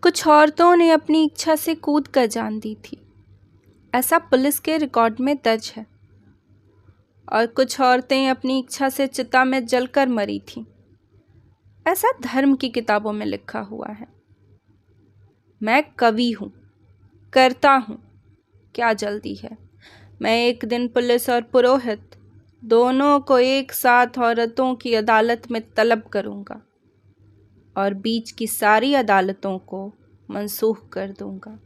कुछ औरतों ने अपनी इच्छा से कूद कर जान दी थी, ऐसा पुलिस के रिकॉर्ड में दर्ज है। और कुछ औरतें अपनी इच्छा से चिता में जलकर मरी थीं, ऐसा धर्म की किताबों में लिखा हुआ है। मैं कवि हूँ, करता हूँ, क्या जल्दी है। मैं एक दिन पुलिस और पुरोहित दोनों को एक साथ औरतों की अदालत में तलब करूँगा और बीच की सारी अदालतों को मनसूख कर दूँगा।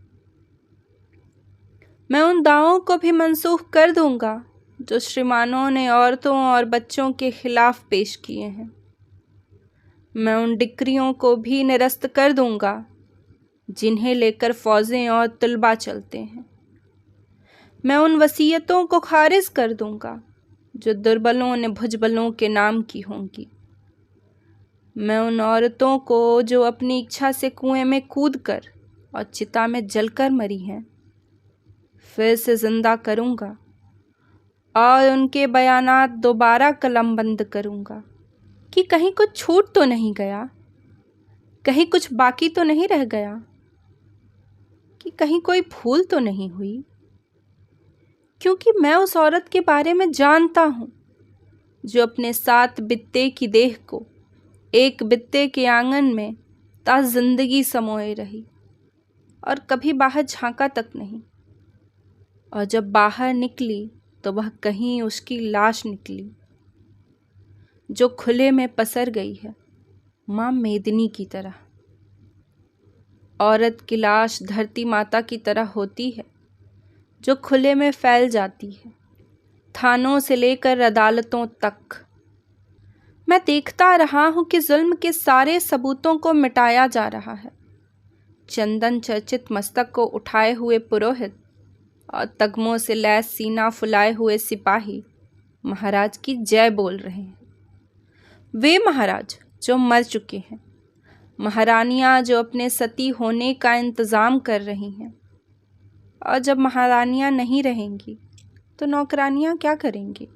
मैं उन दावों को भी मनसूख कर दूँगा जो श्रीमानों ने औरतों और बच्चों के खिलाफ पेश किए हैं। मैं उन डिक्रियों को भी निरस्त कर दूँगा जिन्हें लेकर फौजें और तलबा चलते हैं। मैं उन वसीयतों को खारिज कर दूँगा जो दुर्बलों ने भुजबलों के नाम की होंगी। मैं उन औरतों को जो अपनी इच्छा से कुएं में कूदकर और चिता में जलकर मरी हैं, फिर से जिंदा करूँगा और उनके बयानात दोबारा कलमबंद करूँगा कि कहीं कुछ छूट तो नहीं गया, कहीं कुछ बाकी तो नहीं रह गया, कि कहीं कोई भूल तो नहीं हुई। क्योंकि मैं उस औरत के बारे में जानता हूँ जो अपने 7 बित्ते की देह को एक बित्ते के आंगन में ता जिंदगी समोए रही और कभी बाहर झांका तक नहीं। और जब बाहर निकली तो वह कहीं उसकी लाश निकली जो खुले में पसर गई है, माँ मेदिनी की तरह। औरत की लाश धरती माता की तरह होती है जो खुले में फैल जाती है, थानों से लेकर अदालतों तक। मैं देखता रहा हूँ कि जुल्म के सारे सबूतों को मिटाया जा रहा है। चंदन चर्चित मस्तक को उठाए हुए पुरोहित और तगमों से लैस सीना फुलाए हुए सिपाही महाराज की जय बोल रहे हैं। वे महाराज जो मर चुके हैं, महारानियां जो अपने सती होने का इंतज़ाम कर रही हैं। और जब महारानियां नहीं रहेंगी तो नौकरानियां क्या करेंगी?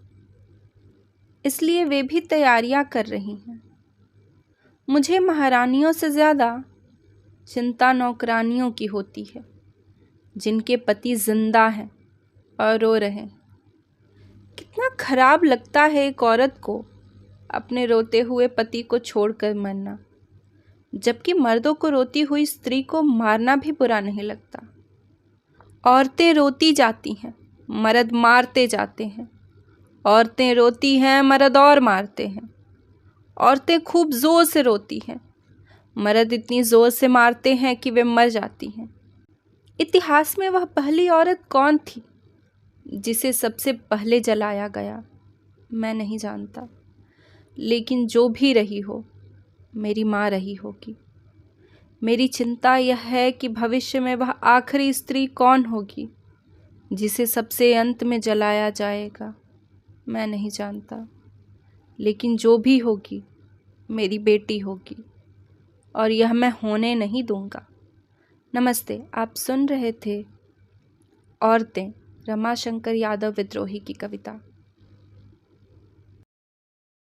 इसलिए वे भी तैयारियां कर रही हैं। मुझे महारानियों से ज़्यादा चिंता नौकरानियों की होती है जिनके पति जिंदा हैं और रो रहे हैं। कितना खराब लगता है एक औरत को अपने रोते हुए पति को छोड़कर मरना, जबकि मर्दों को रोती हुई स्त्री को मारना भी बुरा नहीं लगता। औरतें रोती जाती हैं, मर्द मारते जाते हैं। औरतें रोती हैं, मर्द और मारते हैं। औरतें खूब जोर से रोती हैं, मर्द इतनी जोर से मारते हैं कि वे मर जाती हैं। इतिहास में वह पहली औरत कौन थी जिसे सबसे पहले जलाया गया? मैं नहीं जानता, लेकिन जो भी रही हो, मेरी माँ रही होगी। मेरी चिंता यह है कि भविष्य में वह आखिरी स्त्री कौन होगी जिसे सबसे अंत में जलाया जाएगा। मैं नहीं जानता, लेकिन जो भी होगी मेरी बेटी होगी और यह मैं होने नहीं दूंगा। नमस्ते, आप सुन रहे थे औरतें, रमाशंकर यादव विद्रोही की कविता।